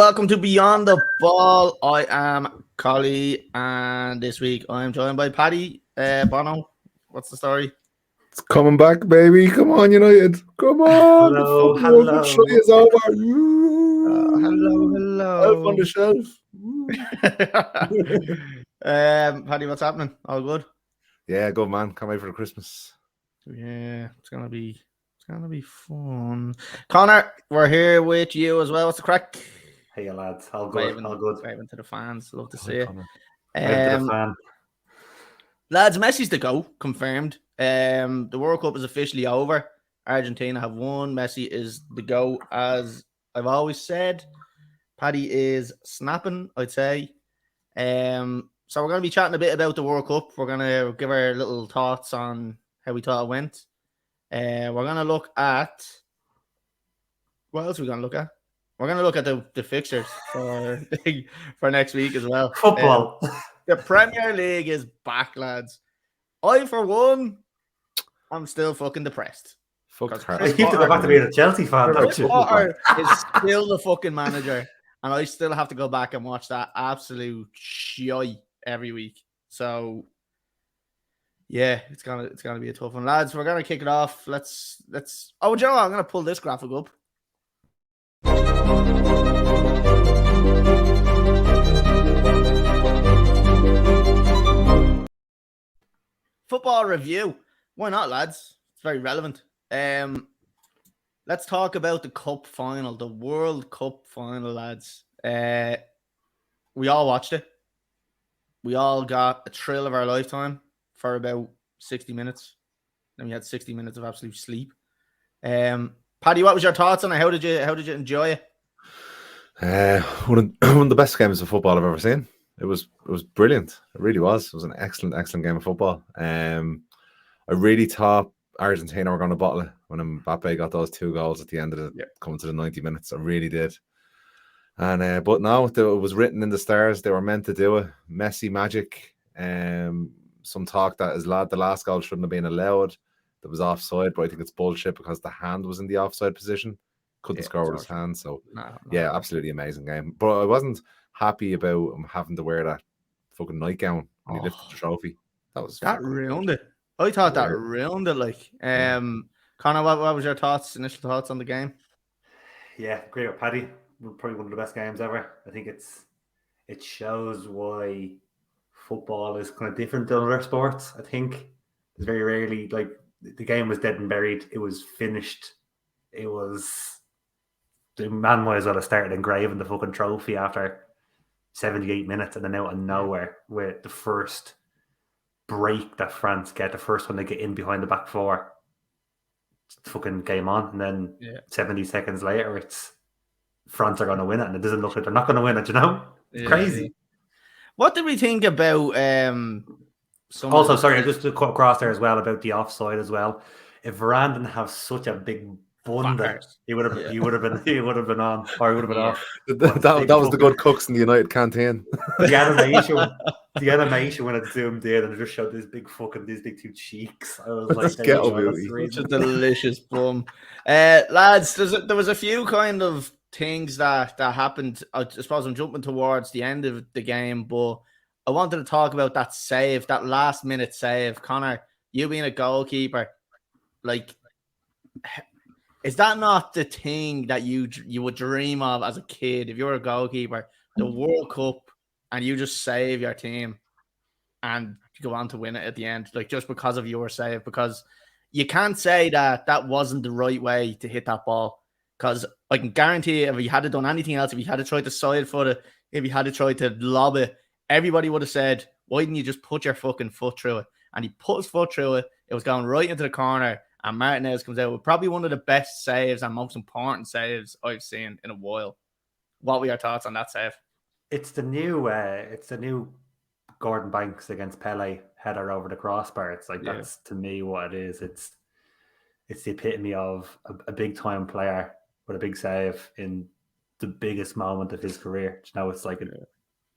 welcome to Beyond the Ball. I am Collie, and this week I am joined by Paddy. Bono, what's the story? It's coming back, baby. Come on, United. Come on. Hello, the hello. Show is over. Hello. Elf on the shelf. Paddy, what's happening? All good? Yeah, good man. Can't wait for the Christmas. Yeah, it's gonna be fun. Conor, we're here with you as well. What's the crack? Hey lads, all good, all good. Waving to the fans. Love to see it. Waving to the fan. Lads, Messi's the GOAT, confirmed. The World Cup is officially over. Argentina have won. Messi is the GOAT, as I've always said. Paddy is snapping, I'd say. So we're going to be chatting a bit about the World Cup. We're going to give our little thoughts on how we thought it went. We're going to look at... What else are we going to look at? We're going to look at the fixtures for next week as well. Football. The Premier League is back, lads. I, for one, I'm still fucking depressed. Fuck I keep to go back to being a Chelsea fan. Chris Potter is still the fucking manager, and I still have to go back and watch that absolute shy every week. So, yeah, it's gonna be a tough one, lads. We're gonna kick it off. Let's. Oh, Joe, I'm gonna pull this graphic up. Football review. Why not, lads? It's very relevant. Let's talk about the cup final, the World Cup final, lads. We all watched it. We all got a thrill of our lifetime for about 60 minutes. Then we had 60 minutes of absolute sleep. Paddy, what was your thoughts on it? How did you enjoy it? One of the best games of football I've ever seen. It was brilliant. It really was. It was an excellent game of football. I really thought Argentina were going to bottle it when Mbappe got those 2 goals at the end of coming to the 90 minutes. I really did. And but no, it was written in the stars. They were meant to do it. Messi magic. Some talk that the last goal shouldn't have been allowed. That was offside, but I think it's bullshit because the hand was in the offside position. Couldn't score with his hand. So yeah, absolutely amazing game. But I wasn't happy about him having to wear that fucking nightgown when he lifted the trophy. That ruined it. I thought that ruined it. Like, Conor, what was your initial thoughts on the game? Yeah, great with Paddy. Probably one of the best games ever. I think it shows why football is kind of different than other sports. I think it's very rarely like the game was dead and buried. It was finished. It was the man might as well have started engraving the fucking trophy after 78 minutes and then out of nowhere with the first break that France get, the first one they get in behind the back four. It's fucking game on, and then 70 seconds later, it's France are going to win it, and it doesn't look like they're not going to win it. You know, it's crazy. What did we think about? Also, sorry, just to cut across there as well about the offside as well. If Varane didn't have such a big bunda, he would have been on, or he would have been off. That was the good cooks in the United canteen. The animation when it zoomed in and it just showed these big 2 cheeks. I was like, such a delicious bum. Lads, there was a few kind of things that happened. I suppose I'm jumping towards the end of the game, but I wanted to talk about that save, that last minute save. Conor, you being a goalkeeper, like, is that not the thing that you would dream of as a kid if you're a goalkeeper? The World Cup, and you just save your team and go on to win it at the end, like just because of your save. Because you can't say that wasn't the right way to hit that ball. Because I can guarantee you, if he had done anything else, if he had tried to side foot it, if he had tried to lob it, everybody would have said, why didn't you just put your fucking foot through it? And he put his foot through it. It was going right into the corner. And Martinez comes out with probably one of the best saves and most important saves I've seen in a while. What were your thoughts on that save? It's the new Gordon Banks against Pele header over the crossbar. It's like that's to me what it is. It's the epitome of a big time player with a big save in the biggest moment of his career. You know, it's like it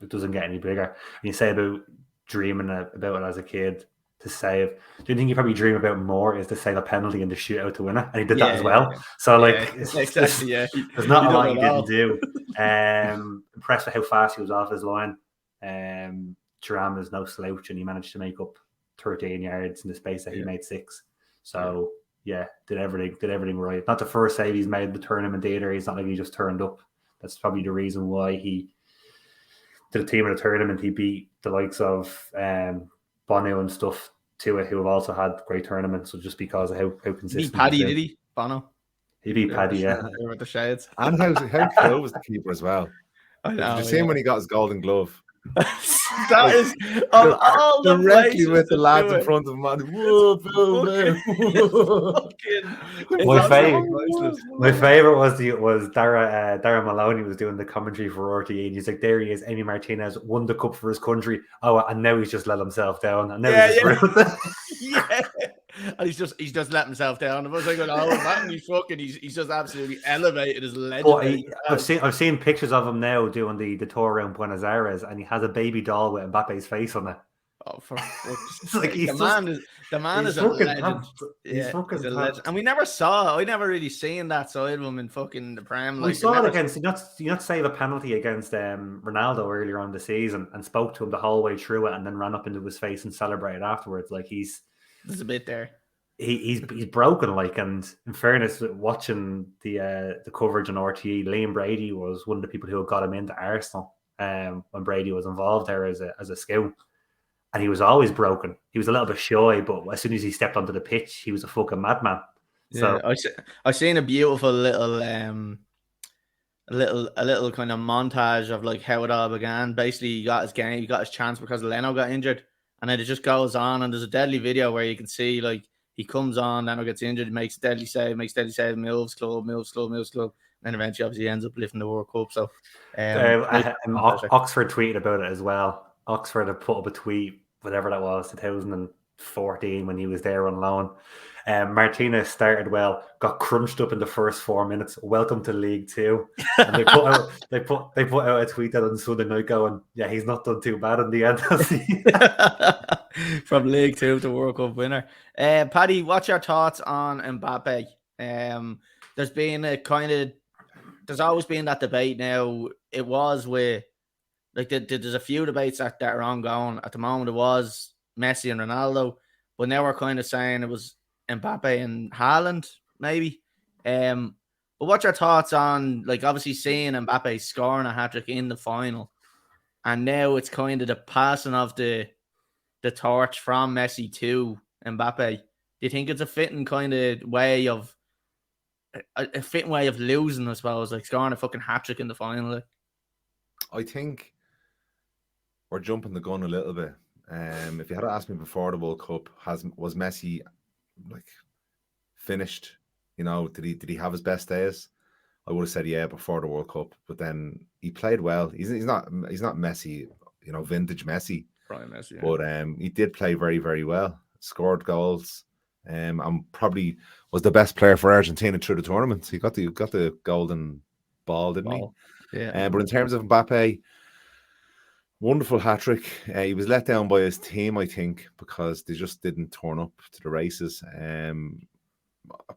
doesn't get any bigger. And you say about dreaming about it as a kid. to save. The only thing you probably dream about more is to save a penalty in the shootout to win it, and he did that Yeah, as yeah, well. yeah. So Yeah, like, exactly. Yeah, there's not he a done lot it he all. didn't do. Impressed with how fast he was off his line. Thuram is no slouch, and he managed to make up 13 yards in the space that he made 6. So did everything right. Not the first save he's made the tournament either. He's not like he just turned up. That's probably the reason why he did a team in the tournament. He beat the likes of Bono and stuff to it, who have also had great tournaments. So just because of how consistent. He beat Paddy, did he? Bono. He beat Paddy, yeah. With the shades. And how cool was the keeper as well? I know. Did you see him when he got his golden glove? That is of all the directly places with the to lads do in it. front of him. Man. Whoa, Bill, man. My favorite was Dara Maloney was doing the commentary for RTE, and he's like, there he is, Amy Martinez won the cup for his country. Oh, and now he's just let himself down. And now he's just yeah. And he's just let himself down. I was like, oh, that he's just absolutely elevated his legend. I've seen pictures of him now doing the tour around Buenos Aires, and he has a baby doll with Mbappe's face on it. Oh, for it's like the man is a legend. He's fucking a legend. And we never really seen that side of him in fucking the Prem. We saw it against he not save a penalty against Ronaldo earlier on the season and spoke to him the whole way through it, and then ran up into his face and celebrated afterwards. Like there's a bit there. He's broken, like, and in fairness, watching the coverage on RTE, Liam Brady was one of the people who got him into Arsenal when Brady was involved there as a scout. And he was always broken. He was a little bit shy, but as soon as he stepped onto the pitch, he was a fucking madman. So I seen a beautiful little a little kind of montage of like how it all began. Basically, he got his chance because Leno got injured, and then it just goes on. And there's a deadly video where you can see like he comes on, Leno gets injured, makes a deadly save, moves club, and then eventually obviously ends up lifting the World Cup. So Oxford tweeted about it as well. Oxford had put up a tweet, whatever that was, 2014 when he was there on loan. Martinez started well, got crunched up in the first 4 minutes. Welcome to League Two. And they put out a tweet that on Sunday night going, yeah, he's not done too bad in the end. From League Two to World Cup winner. Paddy, what's your thoughts on Mbappe? There's always been that debate now. It was with like there's a few debates that are ongoing at the moment. It was Messi and Ronaldo, but now we're kind of saying it was Mbappe and Haaland, maybe. But what's your thoughts on, like, obviously seeing Mbappe scoring a hat-trick in the final, and now it's kind of the passing of the torch from Messi to Mbappe? Do you think it's a fitting kind of way of losing, I suppose, like scoring a fucking hat-trick in the final? Like? I think we're jumping the gun a little bit. If you had asked me before the World Cup, was Messi like finished? You know, did he have his best days? I would have said yeah before the World Cup, but then he played well. He's not Messi, you know, vintage Messi. Probably Messi, yeah. But he did play very, very well. Scored goals. And probably was the best player for Argentina through the tournament. He got the golden ball, didn't he? Yeah. But in terms of Mbappe, wonderful hat-trick. He was let down by his team, I think, because they just didn't turn up to the races.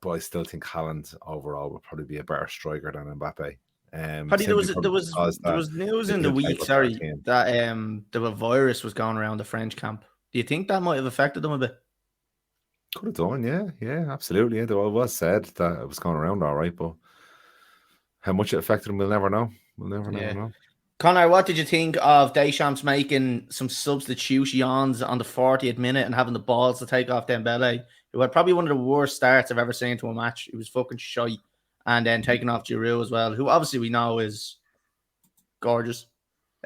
But I still think Haaland overall would probably be a better striker than Mbappe. Paddy, there was news in the week, that the virus was going around the French camp. Do you think that might have affected them a bit? Could have done, yeah, absolutely. Yeah, though it was said that it was going around all right, but how much it affected them, we'll never know. We'll never know. Conor, what did you think of Deschamps making some substitutions on the 40th minute and having the balls to take off Dembele, who had probably one of the worst starts I've ever seen to a match? He was fucking shite. And then taking off Giroud as well, who obviously we know is gorgeous.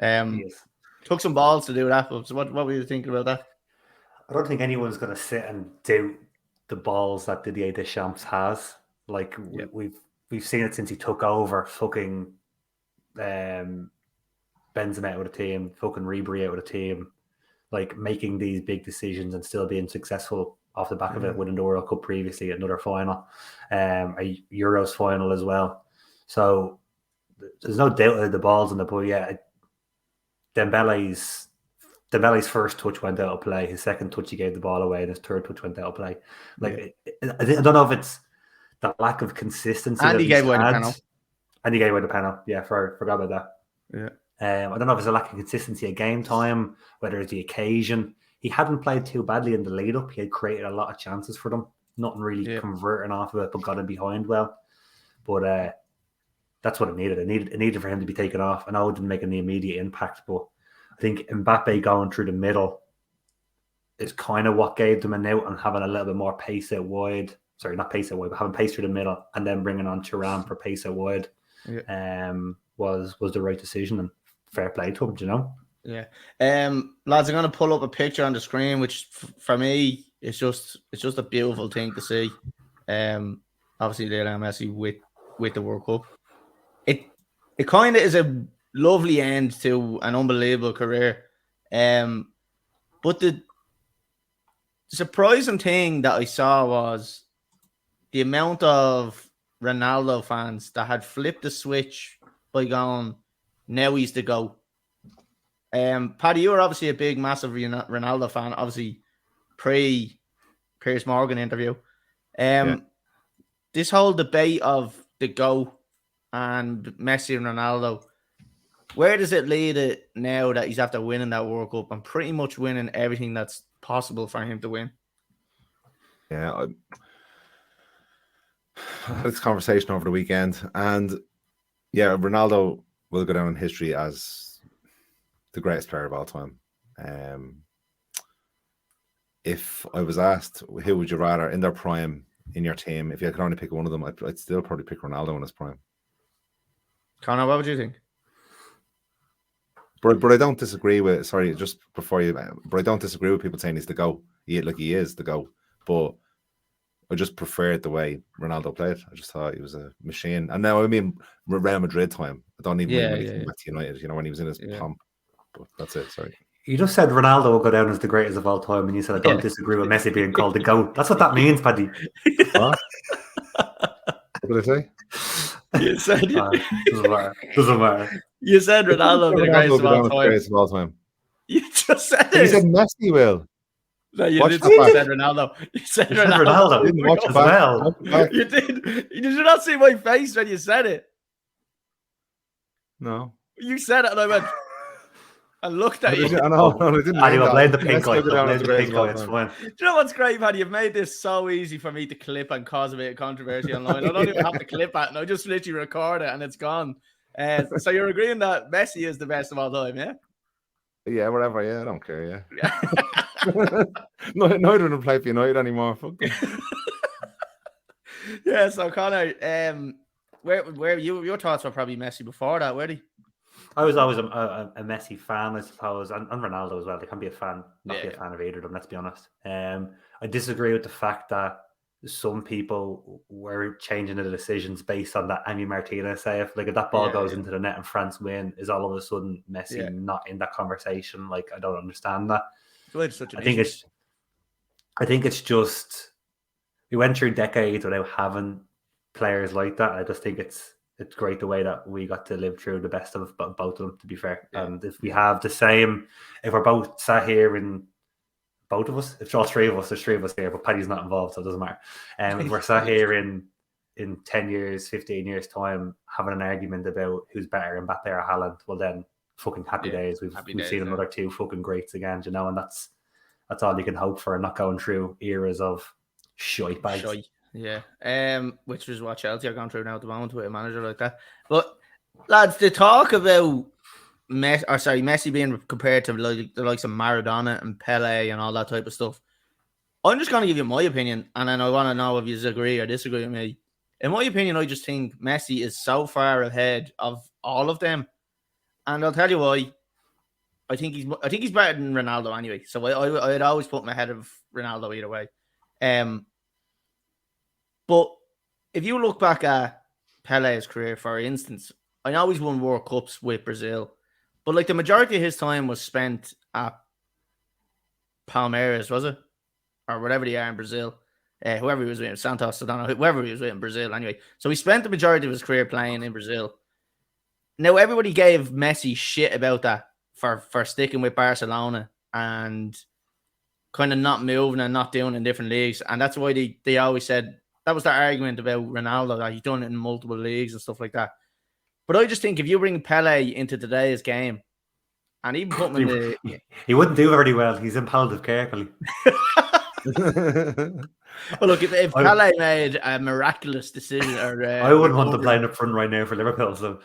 Took some balls to do that. So what were you thinking about that? I don't think anyone's going to sit and do the balls that Didier Deschamps has. Like, we've seen it since he took over. Fucking Benzema out of the team, fucking Ribery out of the team, like making these big decisions and still being successful off the back of it, winning the World Cup previously, another final, a Euros final as well. So there's no doubt that the ball's in the boy. Yeah, Dembele's Dembele's first touch went out of play. His second touch, he gave the ball away, and his third touch went out of play. Like, I don't know if it's the lack of consistency And that he gave he's away the had. penalty. And he gave away the penalty. Yeah, forgot about that. Yeah. I don't know if it's a lack of consistency at game time, whether it's the occasion. He hadn't played too badly in the lead up. He had created a lot of chances for them. Nothing really converting off of it, but got him behind well. But that's what it needed. It needed for him to be taken off. I know it didn't make any immediate impact, but I think Mbappe going through the middle is kind of what gave them an out and having a little bit more pace out wide. Sorry, not pace out wide, but having pace through the middle and then bringing on Thuram for pace out wide was the right decision, and fair play to him, you know? Yeah. Lads, I'm going to pull up a picture on the screen, which for me, it's just a beautiful thing to see. Obviously, Lionel Messi with the World Cup. It kind of is a lovely end to an unbelievable career. But the surprising thing that I saw was the amount of Ronaldo fans that had flipped the switch by going, now he's the GOAT. Paddy, you were obviously a big, massive Ronaldo fan, obviously pre-Piers Morgan interview. This whole debate of the GOAT and Messi and Ronaldo, where does it lead it now that he's after winning that World Cup and pretty much winning everything that's possible for him to win? Yeah, I had this conversation over the weekend, and yeah, Ronaldo will go down in history as the greatest player of all time. If I was asked who would you rather in their prime in your team, if you could only pick one of them, I'd still probably pick Ronaldo in his prime. Connor, what would you think? But I don't disagree with. Sorry, just before you. But I don't disagree with people saying he's the GOAT. He is the GOAT. But I just preferred the way Ronaldo played. I just thought he was a machine. And now I mean Real Madrid time. I don't even mean when he came back to United. You know, when he was in his pomp. But that's it. Sorry. You just said Ronaldo will go down as the greatest of all time, and you said I don't disagree with Messi being called the GOAT. That's what that means, Paddy. What did I say? You said doesn't matter. You said Ronaldo the greatest of all time. You just said it. You said Messi will. No, you didn't. You said Ronaldo. You said Ronaldo. You didn't watch as well. You did. Did you not see my face when you said it? No. You said it, and I went. I looked at you. I know. I didn't. Anyway, blame the pink eye. Blame the pink eye. It's fine. Do you know what's great, Paddy? You've made this so easy for me to clip and cause a bit of controversy online. I don't even have to clip it, and I just literally record it, and it's gone. So you're agreeing that Messi is the best of all time, yeah? Yeah, whatever. Yeah, I don't care. Yeah. Neither of them play for United anymore. Fuck them. Yeah. So Connor, where your thoughts were probably Messi before that, were they? I was always a Messi fan, I suppose, and Ronaldo as well. They can be a fan, not be a fan of either of them, let's be honest. I disagree with the fact that some people were changing the decisions based on that Emi Martinez save. Like, if that ball goes into the net and France win, is all of a sudden Messi not in that conversation? Like, I don't understand that. I think it's just we went through decades without having players like that. I just think it's great the way that we got to live through the best of both of them, to be fair. And if we have the same, if we're both sat here in both of us, if all three of us, there's three of us here, but Paddy's not involved, so it doesn't matter. If we're sat here in 10 years, 15 years time, having an argument about who's better, Mbappe or Haaland, well then fucking happy days. We've seen another two fucking greats again, you know, and that's all you can hope for, and not going through eras of shite bags. Yeah, which is what Chelsea are going through now at the moment with a manager like that. But lads, the talk about Messi being compared to the likes of Maradona and Pele and all that type of stuff. I'm just going to give you my opinion, and then I want to know if you agree or disagree with me. In my opinion, I just think Messi is so far ahead of all of them, and I'll tell you why. I think he's better than Ronaldo anyway. So I'd always put him ahead of Ronaldo either way. But if you look back at Pele's career, for instance, I know he's won World Cups with Brazil, but like the majority of his time was spent at Palmeiras, was it? Or whatever they are in Brazil. Whoever he was with, Santos, I don't know, whoever he was with in Brazil anyway. So he spent the majority of his career playing in Brazil. Now, everybody gave Messi shit about that for sticking with Barcelona and kind of not moving and not doing in different leagues. And that's why they always said that was their argument about Ronaldo, that he's done it in multiple leagues and stuff like that. But I just think if you bring Pele into today's game and even put him in the... He wouldn't do very well. He's in palliative care. Well, look, if Pele made a miraculous decision, or I wouldn't want to play up front right now for Liverpool. So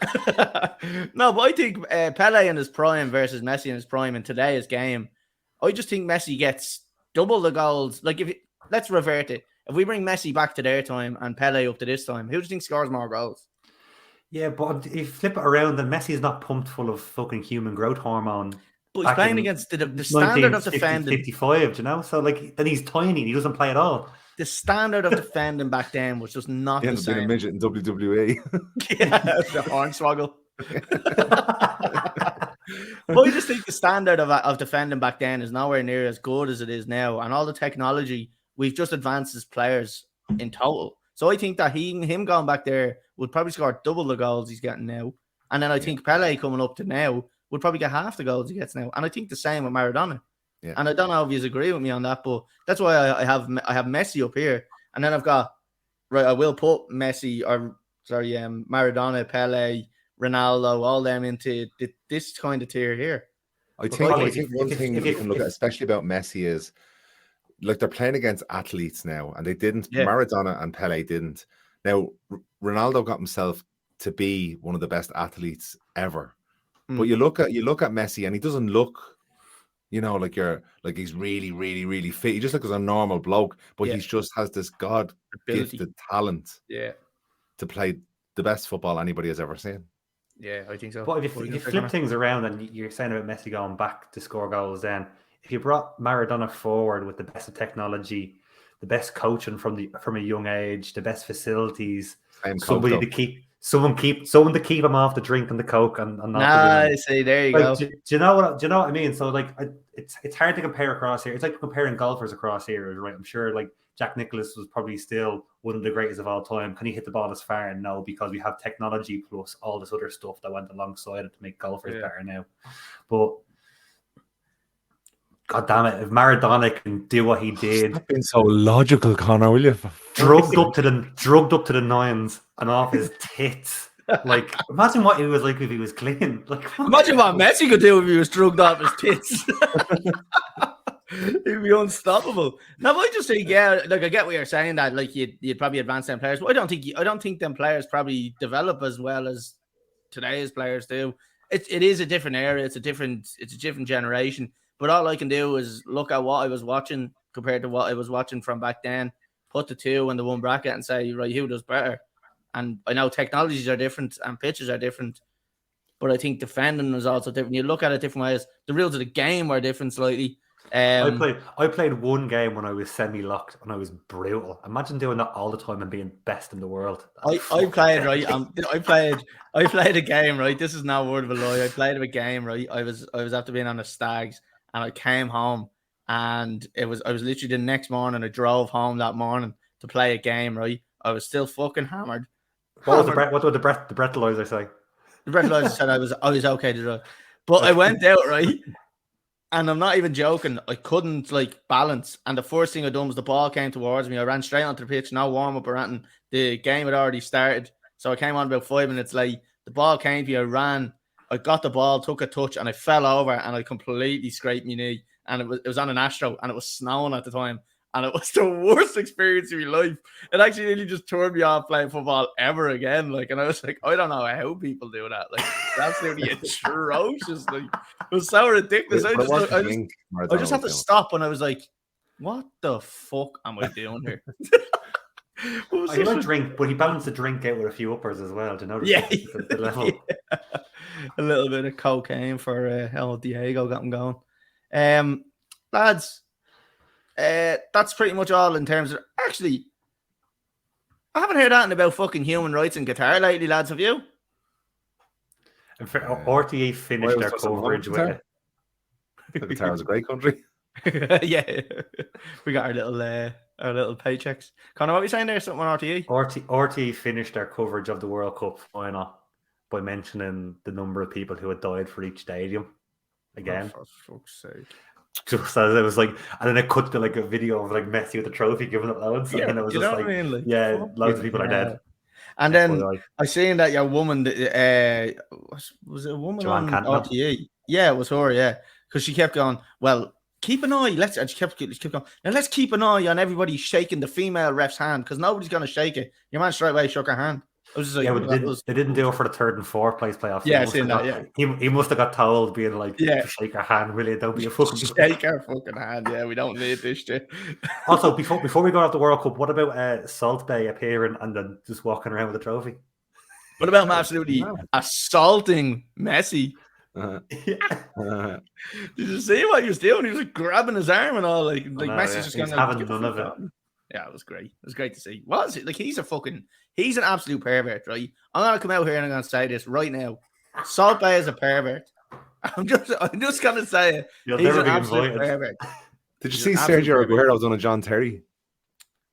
no, but I think Pele in his prime versus Messi in his prime in today's game, I just think Messi gets double the goals. Like, let's revert it. If we bring Messi back to their time and Pele up to this time, who do you think scores more goals? Yeah, but if you flip it around, then Messi is not pumped full of fucking human growth hormone. But he's playing against the standard of defending. 55, you know? So, like, then he's tiny and he doesn't play at all. The standard of defending back then was just not the same. He hasn't been a midget in WWE. Yeah, the hornswoggle. But I just think the standard of defending back then is nowhere near as good as it is now. And all the technology, we've just advanced as players in total. So I think that him going back there would probably score double the goals he's getting now. And then I think Pele coming up to now would probably get half the goals he gets now. And I think the same with Maradona. Yeah. And I don't know if you agree with me on that, but that's why I have Messi up here. And then I've got, right, I will put Maradona, Pele, Ronaldo, all them into this kind of tier here. I think one thing you can look at, especially about Messi, is like they're playing against athletes now, and they didn't. Yeah. Maradona and Pele didn't. Now Ronaldo got himself to be one of the best athletes ever, but you look at Messi, and he doesn't look, like he's really, really, really fit. He just looks like a normal bloke, but he just has this God-gifted talent, to play the best football anybody has ever seen. Yeah, I think so. But if you flip things around and you're saying about Messi going back to score goals, then if you brought Maradona forward with the best of technology, the best coaching from a young age, the best facilities, someone to keep him off the drink and the coke and not see, there you go. Do you know what I mean? So like it's hard to compare across here. It's like comparing golfers across here, right? I'm sure like Jack Nicklaus was probably still one of the greatest of all time. Can he hit the ball as far? No, because we have technology plus all this other stuff that went alongside it to make golfers better now. But God damn it, if Maradona can do what he did. Stop being so logical, Conor, will you? Drugged up to the nines and off his tits. Like, imagine what it was like if he was clean. Like, imagine what Messi could do if he was drugged off his tits. He'd be unstoppable. No, I just think, I get what you're saying, that like you'd probably advance them players, but I don't think them players probably develop as well as today's players do. It is a different era. It's a different generation. But all I can do is look at what I was watching compared to what I was watching from back then, put the two in the one bracket and say, right, who does better? And I know technologies are different and pitches are different, but I think defending is also different. You look at it different ways. The rules of the game are different slightly. I played one game when I was semi-locked and I was brutal. Imagine doing that all the time and being best in the world. I played a game, right? This is not a word of a lie. I played a game, right? I was after being on the Stags, and I came home, and I was literally the next morning. I drove home that morning to play a game, right? I was still fucking hammered. What did the breathalyzer say? The breathalyzer said I was okay to drive, but I went out, right? And I'm not even joking. I couldn't balance. And the first thing I done was the ball came towards me. I ran straight onto the pitch, no warm up or anything. The game had already started. So I came on about 5 minutes late. The ball came to me. I ran. I got the ball, took a touch, and I fell over and I completely scraped my knee. And it was on an Astro, and it was snowing at the time. And it was the worst experience of my life. It actually really just turned me off playing football ever again. And I was like, I don't know how people do that. It's absolutely atrocious. It was so ridiculous. I just had to stop, and I was like, what the fuck am I doing here? He might drink, but he balanced the drink out with a few uppers as well. Do you know? The level. Yeah. A little bit of cocaine for El Diego got him going. Lads, that's pretty much all in terms of... Actually, I haven't heard anything about fucking human rights in Qatar lately, lads. Have you? And for RTE finished their coverage with it. Qatar is a great country. Yeah, we got our little paychecks. Conor, what were you saying there? Something on RTE? RTE finished their coverage of the World Cup final by mentioning the number of people who had died for each stadium. Again, for fuck's sake. just as it was like, and then it cut to like a video of like Messi with the trophy giving it loads, and then it was you just know like, what I mean? Like, yeah, loads of people are dead. And then FYI. I seen that your woman, was it a woman Joanne on Cantona. RTE? Yeah, it was her. Yeah, because she kept going. Well, keep an eye. And she kept going. Now let's keep an eye on everybody shaking the female ref's hand because nobody's gonna shake it. Your man straight away shook her hand. I was just like, Yeah, but they didn't do it for the 3rd and 4th place playoffs. Yeah, I seen that. Yeah, he must have got told, being like, Yeah. just shake her hand, will you? Don't be a fucking shake her fucking hand. Yeah, we don't need this shit. Also, before we go out the World Cup, what about Salt Bay appearing and then just walking around with a trophy? What about him absolutely assaulting Messi? Yeah. Did you see what he was doing? He was like grabbing his arm and all. Like Messi's just going having none of it. Yeah, it was great. It was great to see. Was it? Like he's an absolute pervert, right? I'm gonna come out here and I'm gonna say this right now. Salt Bay is a pervert. I'm just gonna say it. You'll he's never an be absolute invited. pervert. Did you see Sergio Aguero done a John Terry?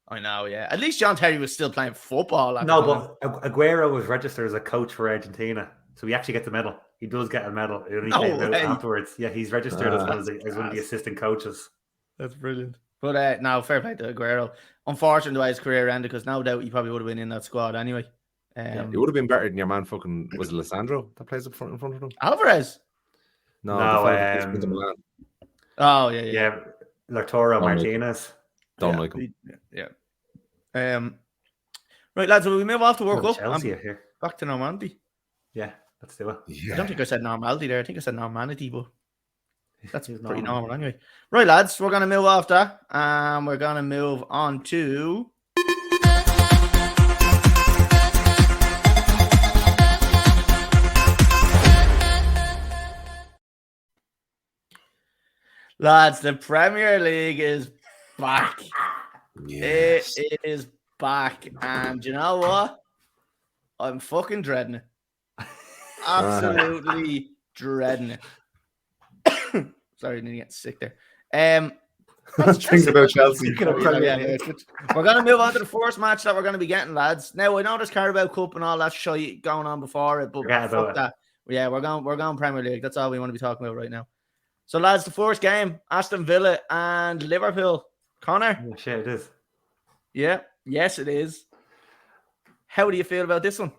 I know, yeah. At least John Terry was still playing football. No, but Aguero was registered as a coach for Argentina, so he actually gets a medal. He does get a medal. It only came out afterwards. Yeah, he's registered as one of the assistant coaches. That's brilliant. But no, fair play to Aguero. Unfortunately, the way his career ended, because no doubt he probably would have been in that squad anyway. It would have been better than your man fucking, was it Lissandro that plays up front in front of him? Alvarez? No, Milan. Oh, yeah. Lautaro Martinez. Don't like him. Yeah. Right, lads, will we move off the World Cup? Chelsea here. Back to Normandy. Yeah, let's do it. Yeah. I don't think I said normality there. I think I said normality, but that's pretty normal anyway. Right, lads, we're going to move off that. We're going to move on to... Lads, the Premier League is back. Yes. It is back. And you know what? I'm fucking dreading it. Absolutely dreading it. Sorry, I didn't get sick there. Think about Chelsea. We're going to move on to the first match that we're going to be getting, lads. Now, I know there's Carabao Cup and all that shit going on before it, but fuck that. Yeah, we're going Premier League. That's all we want to be talking about right now. So, lads, the first game, Aston Villa and Liverpool. Connor? Oh, shit, it is. Yeah, yes, it is. How do you feel about this one?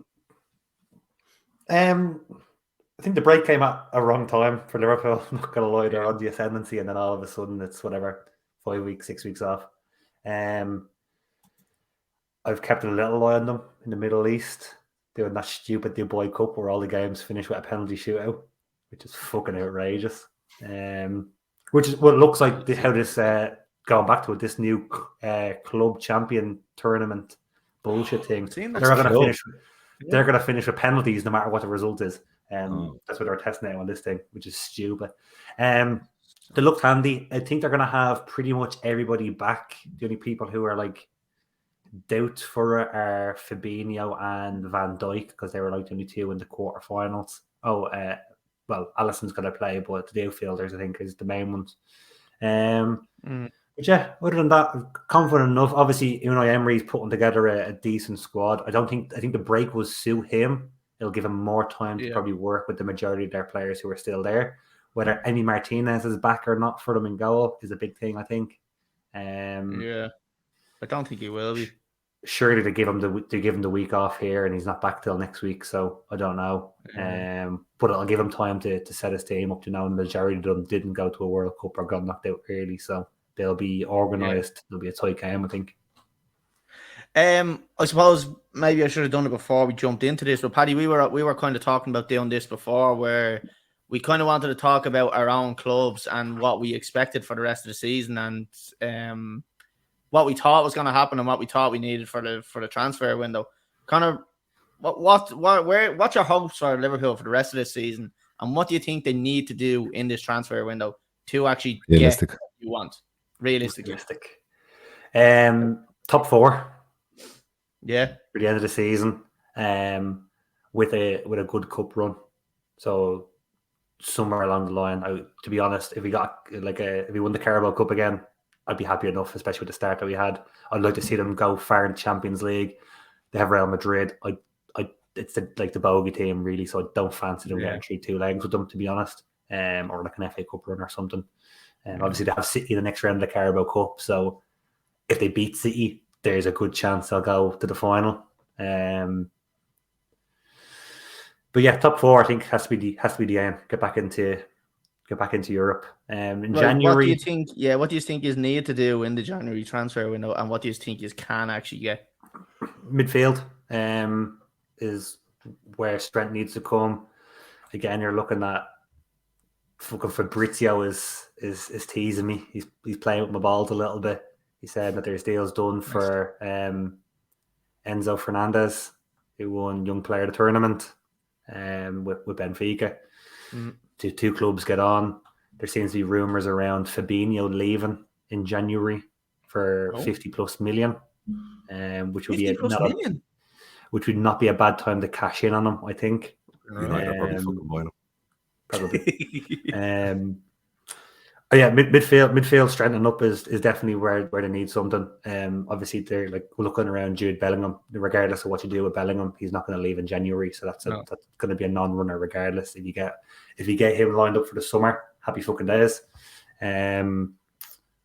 I think the break came at a wrong time for Liverpool. I'm not going to lie, they're on the ascendancy, and then all of a sudden it's 5 weeks, 6 weeks off. I've kept a little eye on them in the Middle East, doing that stupid Dubai Cup where all the games finish with a penalty shootout, which is fucking outrageous. Which is what it looks like how this going back to it, this new club champion tournament bullshit thing. They're going to finish with penalties no matter what the result is. That's what they're testing out on this thing, which is stupid. They looked handy. I think they're going to have pretty much everybody back. The only people who are like doubts for it are Fabinho and Van Dijk, because they were like the only two in the quarterfinals. Well, Alisson's going to play, but the outfielders, I think, is the main ones. But yeah, other than that, confident enough. Obviously, Unai Emery's putting together a decent squad. I think the break will suit him. It'll give him more time to probably work with the majority of their players who are still there. Whether Emi Martinez is back or not for them in goal is a big thing, I think. Yeah, I don't think he will be. Surely they give him the week off here, and he's not back till next week. So I don't know. But it'll give him time to set his team up. The majority of them didn't go to a World Cup or got knocked out early, so they'll be organised. Yeah. There'll be a tight game, I think. I suppose maybe I should have done it before we jumped into this. But Paddy, we were kind of talking about doing this before, where we kind of wanted to talk about our own clubs and what we expected for the rest of the season, and what we thought was going to happen and what we thought we needed for the transfer window. Connor, what's your hopes for Liverpool for the rest of this season, and what do you think they need to do in this transfer window to actually get what you want? Realistic. Top 4. Yeah. For the end of the season, with a good cup run. So somewhere along the line, to be honest, if we won the Carabao Cup again, I'd be happy enough, especially with the start that we had. I'd like to see them go far in the Champions League. They have Real Madrid. It's the bogey team, really, so I don't fancy them getting 3-2 legs with them, to be honest. Or like an FA Cup run or something. Obviously, they have City in the next round of the Carabao Cup, so if they beat City, there's a good chance they'll go to the final. But yeah, top 4 I think has to be the aim. Get back into Europe. In January, what do you think? Yeah, what do you think is needed to do in the January transfer window, and what do you think is can actually get? Midfield is where strength needs to come. Again, you're looking at fucking Fabrizio is teasing me. He's playing with my balls a little bit. He said that there's deals done for Enzo Fernandez, who won Young Player of the Tournament with Benfica. Two clubs get on. There seems to be rumours around Fabinho leaving in January for 50 plus million, which would be which would not be a bad time to cash in on him, I think. Probably. Yeah, midfield strengthening up is definitely where they need something. Obviously they're like looking around Jude Bellingham. Regardless of what you do with Bellingham, he's not going to leave in January, so that's going to be a non-runner regardless. If you get him lined up for the summer, happy fucking days. But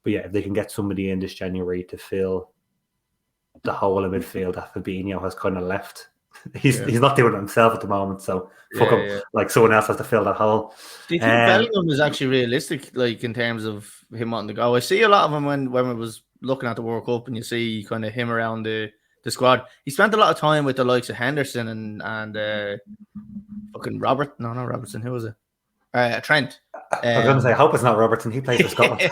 yeah, if they can get somebody in this January to fill the hole of midfield that Fabinho has kind of left. He's not doing it himself at the moment, so fuck him. Yeah. Like someone else has to fill that hole. Do you think Bellingham is actually realistic, like in terms of him wanting to go? I see a lot of him when I was looking at the World Cup, and you see kind of him around the squad. He spent a lot of time with the likes of Henderson and fucking Robert. No, not Robertson. Who was it? Trent. I was going to say, I hope it's not Robertson. He plays for Scotland.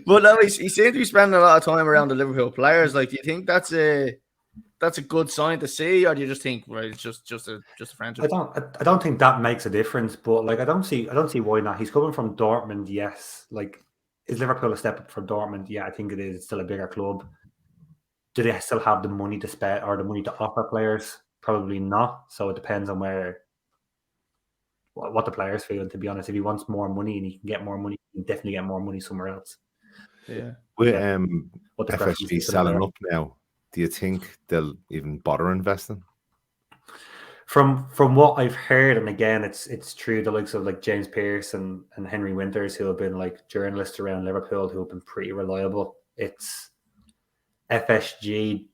But no, he seems to be spending a lot of time around the Liverpool players. Like, do you think that's a good sign to see, or do you just think, right, it's just a friendship? I don't think that makes a difference, but like I don't see why not. He's coming from Dortmund, yes. Like, is Liverpool a step up from Dortmund? Yeah, I think it is. It's still a bigger club. Do they still have the money to spend or the money to offer players? Probably not. So it depends on what the players feel. To be honest, if he wants more money and he can get more money, he can definitely get more money somewhere else. Yeah. With FSG selling up now, do you think they'll even bother investing? From what I've heard, and again, it's true, the likes of like James Pearce and Henry Winters, who have been like journalists around Liverpool, who have been pretty reliable. It's FSG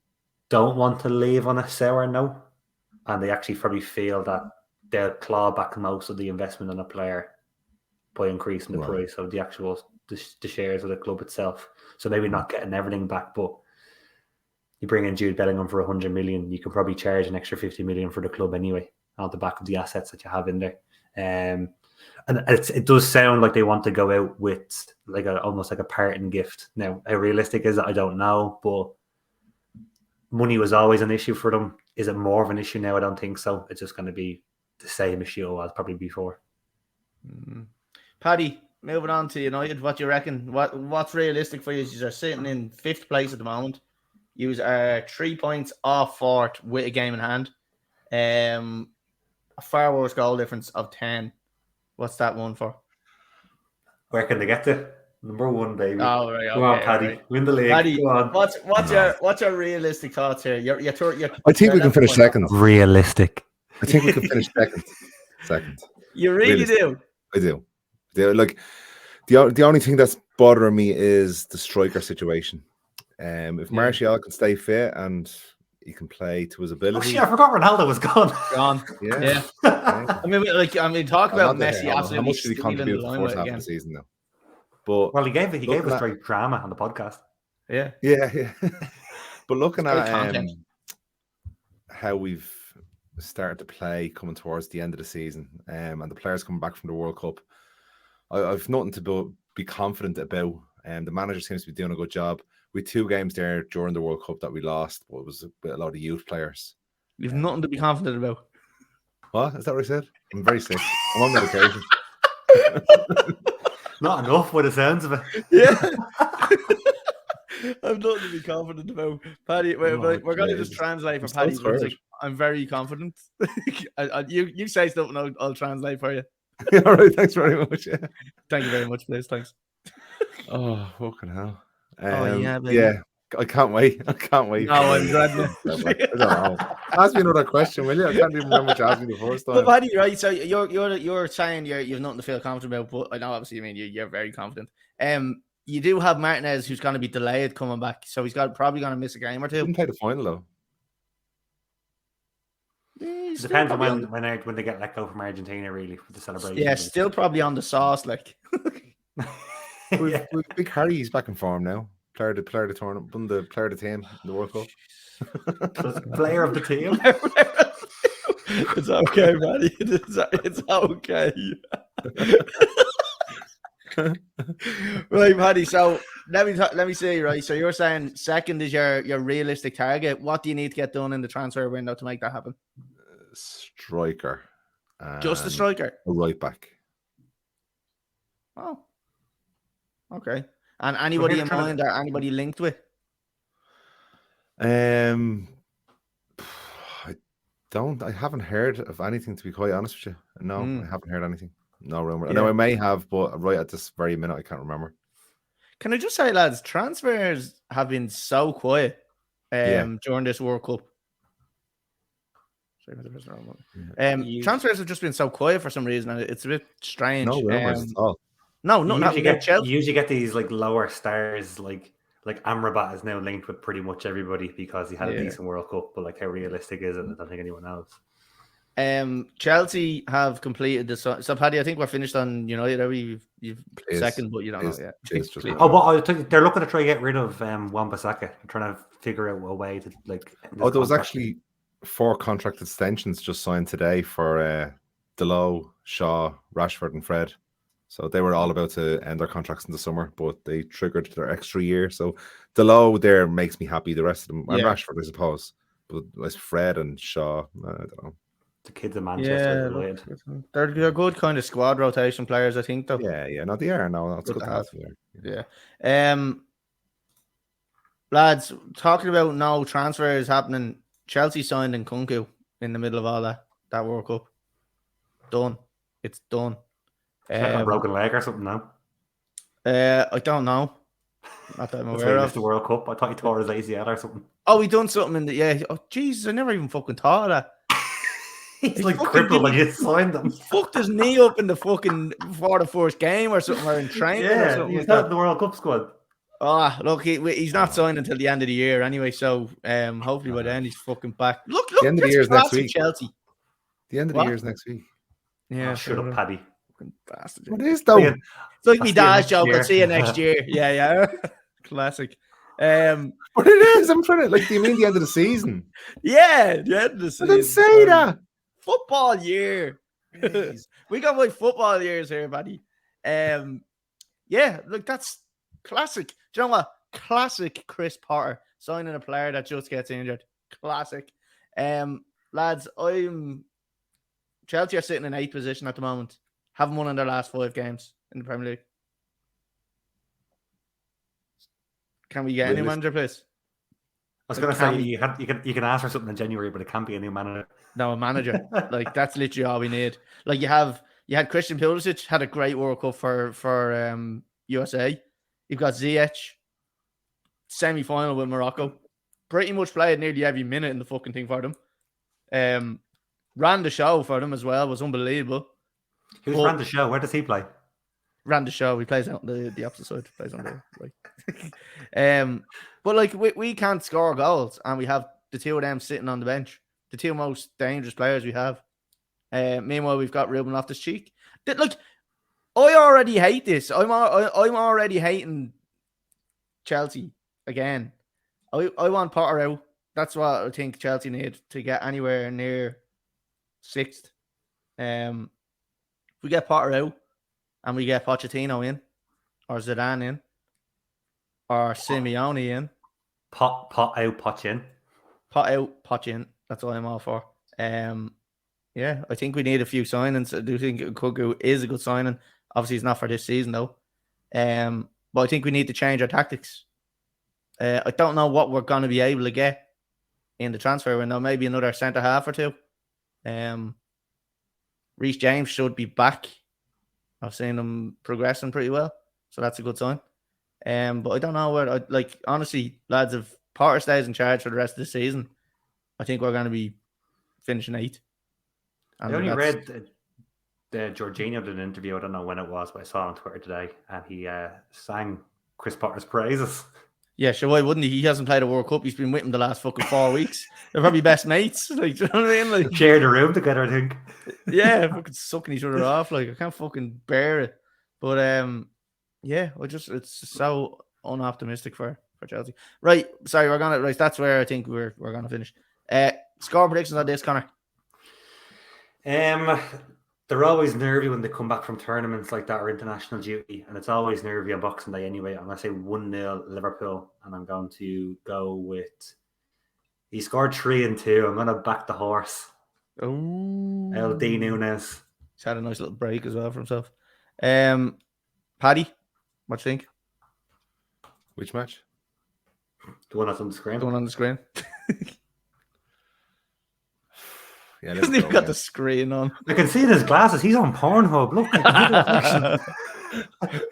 don't want to leave on a sour note, and they actually probably feel that they'll claw back most of the investment in a player by increasing the price of the actual the shares of the club itself. So maybe not getting everything back, but you bring in Jude Bellingham for 100 million, you can probably charge an extra 50 million for the club anyway, on the back of the assets that you have in there. And it does sound like they want to go out with like almost like a parting gift. Now, how realistic is it? I don't know, but money was always an issue for them. Is it more of an issue now? I don't think so. It's just going to be the same issue it was probably before. Paddy, moving on to United, what do you reckon? What's realistic for you? You're sitting in 5th place at the moment. You are 3 points off 4th with a game in hand. A far worse goal difference of 10. What's that one for? Where can they get to? Number 1, baby. Oh, right. Go on, Paddy. Right. Win the league. Paddy, go on. What's your realistic thoughts here? I think we can finish second. Realistic. I think we can finish second. You really do? I do. Like the only thing that's bothering me is the striker situation. If Martial can stay fit and he can play to his ability. Oh shit! I forgot Ronaldo was gone. Yeah. I mean, talk about Messi. Absolutely. How much did he contribute to the first half of the season now? But well, he gave us great drama on the podcast. Yeah. But looking at how we've started to play coming towards the end of the season, and the players coming back from the World Cup, I've nothing to be confident about. The manager seems to be doing a good job. We had 2 games there during the World Cup that we lost, but it was with a lot of youth players. You've nothing to be confident about. What? Is that what I said? I'm very sick. I'm on medication. Not enough with the sounds of it. Yeah. I've nothing to be confident about. Paddy, we're going to just translate for Paddy. Like, I'm very confident. You say something, I'll translate for you. All right, thanks very much. Yeah. Thank you very much, please. Thanks. Oh, fucking hell. Yeah, baby. Yeah, I can't wait. I can't wait. No, I'm dreading it. I don't know. Ask me another question, will you? I can't even remember what you asked me the first But time. Paddy, right? So you're saying you've nothing to feel confident about, but I know obviously you mean you're very confident. You do have Martinez who's going to be delayed coming back, so he's probably going to miss a game or two. Didn't play the final though. It depends on when they get let go from Argentina, really, for the celebration. Yeah, still probably on the sauce, like. We've Big Harry, he's back in form now. Player of the tournament, won the player of the team in the World Cup. Player of the team. It's okay, buddy. It's okay. Right, Paddy. So let me see. Right. So you're saying second is your realistic target. What do you need to get done in the transfer window to make that happen? Striker. Just a striker. A right back. Oh. Okay. And anybody in mind or anybody linked with? I haven't heard of anything, to be quite honest with you. No, I haven't heard anything. No rumor. Yeah. I know I may have, but right at this very minute, I can't remember. Can I just say, lads, transfers have been so quiet during this World Cup. Transfers have just been so quiet for some reason, and it's a bit strange. No rumors at all. No, not you usually get these like lower stars, like Amrabat is now linked with pretty much everybody because he had a decent World Cup. But like, how realistic is it? I don't think anyone else. Chelsea have completed this. So Paddy, I think we're finished on United. You've second, but you don't know yet. I think they're looking to try to get rid of Wan-Bissaka. They're trying to figure out a way to like. There was actually 4 contract extensions just signed today for Delot, Shaw, Rashford, and Fred. So they were all about to end their contracts in the summer, but they triggered their extra year. So Delot there makes me happy. The rest of them, and Rashford, I suppose, but it's Fred and Shaw. I don't know. The kids in Manchester, they're good kind of squad rotation players, I think. Though. Yeah, no, they are. No, that's good to have. Yeah. Lads, talking about no transfers happening. Chelsea signed Nkunku in the middle of all that World Cup. Done. It's done. A broken leg or something now? I don't know. Not that I'm aware of. The World Cup. I thought he tore his ACL or something. Oh, he done something in the Oh, Jesus! I never even fucking thought of that. He's like crippled. Like he signed them. He fucked his knee up in the fucking before the first game or something, or in training. Yeah, or something he's not in the World Cup squad. Look, he's not signed until the end of the year anyway. So hopefully by then he's fucking back. Look, the end of the year is next week. Chelsea. The end of the year is next week. Yeah, shut up, Paddy. Bastard. What is though? It's like me dad's joke. I'll see you next year. Yeah. Classic. But it is. I'm trying to do you mean the end of the season? Yeah, the end of the season. I didn't say that. Football year. We got like football years here, buddy. Yeah, look, that's classic. Do you know what? Classic Chris Potter signing a player that just gets injured. Classic. Lads, Chelsea are sitting in 8th position at the moment. Haven't won in their last 5 games in the Premier League. Can we get a new manager, please? I was going to say you can ask for something in January, but it can't be a new manager. No, a manager. Like that's literally all we need. Like you had Christian Pulisic had a great World Cup for USA. You've got Ziyech, semi-final with Morocco. Pretty much played nearly every minute in the fucking thing for them. Ran the show for them as well. Was unbelievable. Who's ran the show? Where does he play? Ran the show. He plays on the opposite side. Plays on the right. But like we can't score goals, and we have the two of them sitting on the bench. The two most dangerous players we have. Meanwhile, we've got Ruben Loftus-Cheek. Look, I already hate this. I'm already hating Chelsea again. I want Potter out. That's what I think Chelsea need to get anywhere near 6th. If we get Potter out and we get Pochettino in, or Zidane in, or Simeone in. Pot out, Poch in. Pot out, Poch in. That's all I'm all for. Yeah, I think we need a few signings. I do think Nkunku is a good signing. Obviously, it's not for this season, though. But I think we need to change our tactics. I don't know what we're going to be able to get in the transfer window. Maybe another centre-half or two. Reece James should be back. I've seen him progressing pretty well. So that's a good sign. But I don't know where. Honestly, lads, if Potter stays in charge for the rest of the season, I think we're going to be finishing 8th. I only read the Jorginho did an interview. I don't know when it was, but I saw it on Twitter today, and he sang Chris Potter's praises. Yeah, sure. Why wouldn't he? He hasn't played a World Cup. He's been with him the last fucking 4 weeks. They're probably best mates. Like, do you know what I mean? Like, shared a room together, I think. Yeah, fucking sucking each other off. Like, I can't fucking bear it. But yeah, it's just so unoptimistic for Chelsea. Right, sorry, that's where I think we're gonna finish. Score predictions on this, Connor. They're always nervy when they come back from tournaments like that or international duty, and it's always nervy on Boxing Day anyway. I'm going to say 1-0 Liverpool, and I'm going to go with... He scored 3 and 2. I'm going to back the horse. Oh, LD Nunes. He's had a nice little break as well for himself. Paddy, what do you think? Which match? The one that's on the screen. The one on the screen. Yeah, he hasn't even got the screen on. I can see in his glasses. He's on Pornhub. Look.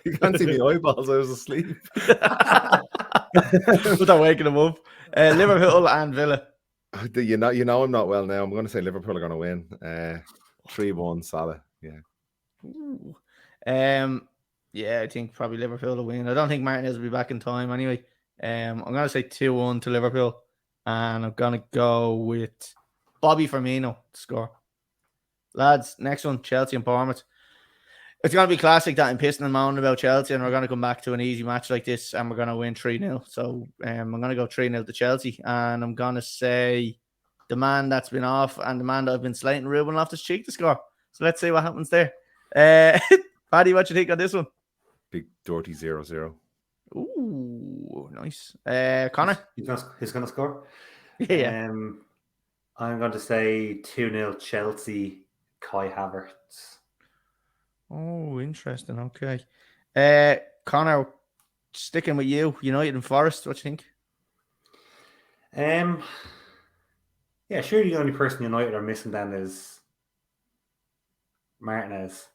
You can't see my eyeballs. I was asleep. Without waking him up. Liverpool and Villa. You know I'm not well now. I'm going to say Liverpool are going to win. 3-1 Salah. Yeah. Ooh. Yeah, I think probably Liverpool will win. I don't think Martinez will be back in time anyway. I'm going to say 2-1 to Liverpool. And I'm going to go with Bobby Firmino to score. Lads, next one, Chelsea and Bournemouth. It's going to be classic that I'm pissing and moaning about Chelsea, and we're going to come back to an easy match like this, and we're going to win 3-0. So I'm going to go 3-0 to Chelsea, and I'm going to say the man that's been off and the man that I've been slating, Ruben Loftus-Cheek, to score. So let's see what happens there. Paddy, what you think on this one? Big dirty 0-0. Ooh, nice. Connor? He's going to score? Yeah. I'm going to say 2-0 Chelsea, Kai Havertz. Oh, interesting. Okay. Connor, sticking with you, United and Forest, what do you think? Yeah, surely the only person United are missing then is Martinez,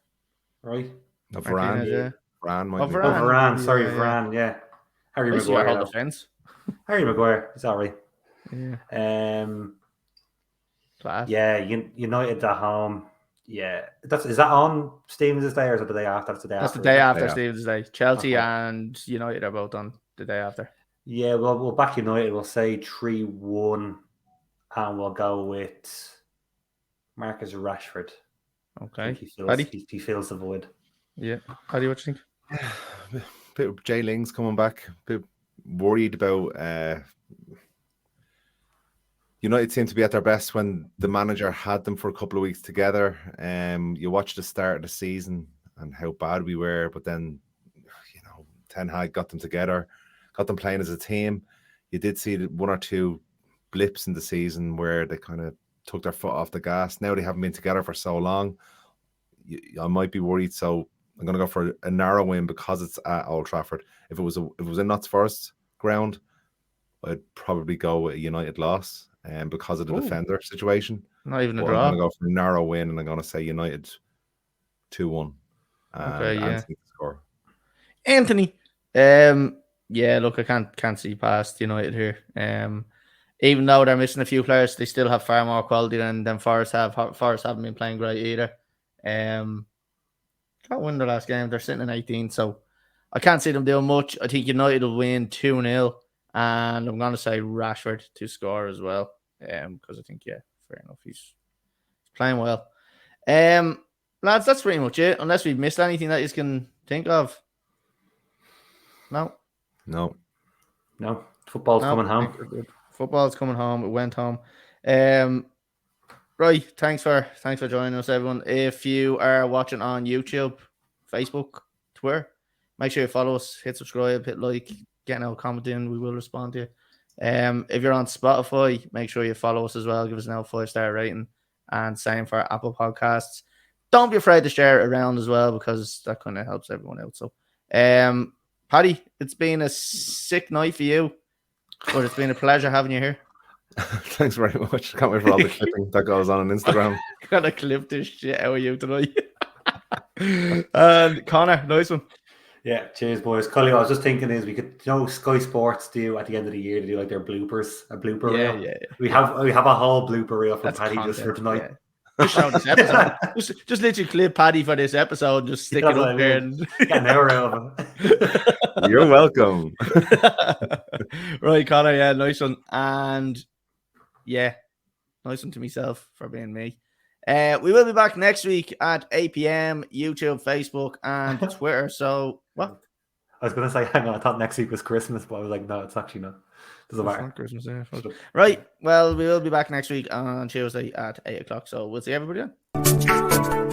right? No, Varane. Yeah. Varane might be. Varane. Sorry, Varane, yeah. Harry Maguire. Defense. Harry Maguire, he's all right. Yeah. Class. Yeah, United at home. Yeah, is that on Stevens' Day or is it the day after? That's the day after Stevens' Day. Chelsea and United are both on the day after. Yeah, well, we'll back United. We'll say 3-1, and we'll go with Marcus Rashford. Okay. He feels the void. Yeah. Paddy, what do you think? Bit of Jay Ling's coming back. Bit worried about. United seem to be at their best when the manager had them for a couple of weeks together. You watch the start of the season and how bad we were, but then, Ten Hag got them together, got them playing as a team. You did see one or two blips in the season where they kind of took their foot off the gas. Now they haven't been together for so long. I might be worried, so I'm going to go for a narrow win because it's at Old Trafford. If it was in Notts Forest ground, I'd probably go with a United loss. Because of the defender situation. Not even a draw. I'm going to go for a narrow win, and I'm going to say United 2-1. Okay, yeah. Anthony to score. Anthony. Yeah, look, I can't see past United here. Even though they're missing a few players, they still have far more quality than Forest have. Forest haven't been playing great either. Can't win the last game. They're sitting in 18, so I can't see them doing much. I think United will win 2-0. And I'm going to say Rashford to score as well. Because I think, fair enough. He's playing well. Lads, that's pretty much it. Unless we've missed anything that you can think of. No. Football's coming home. Football's coming home. It went home. Right. Thanks for joining us, everyone. If you are watching on YouTube, Facebook, Twitter, make sure you follow us, hit subscribe, hit like. Getting out commenting, we will respond to you. If you're on Spotify, make sure you follow us as well. Give us an 5-star rating, and same for Apple Podcasts. Don't be afraid to share it around as well, because that kind of helps everyone out. So, Paddy, it's been a sick night for you, but it's been a pleasure having you here. Thanks very much. Can't wait for all the clipping that goes on Instagram. Gotta clip this shit out of you tonight. And Connor, nice one. Yeah, cheers, boys. Cully, I was just thinking is we could, Sky Sports do at the end of the year to do like their bloopers, a blooper Yeah, reel. yeah. We have a whole blooper reel from That's Paddy just for content. tonight. Yeah. Just show this episode. Just literally clip Paddy for this episode and just stick That's it what up I there. mean. And... Get an hour out of it. You're welcome. Right, Connor. Yeah, nice one. And yeah, nice one to myself for being me. We will be back next week at 8 p.m. YouTube, Facebook, and Twitter. So what? I was going to say, hang on, I thought next week was Christmas, but I was like, no, it's actually not. Doesn't matter. Not Christmas, yeah. Right. Well, we will be back next week on Tuesday at 8 o'clock. So we'll see everybody then.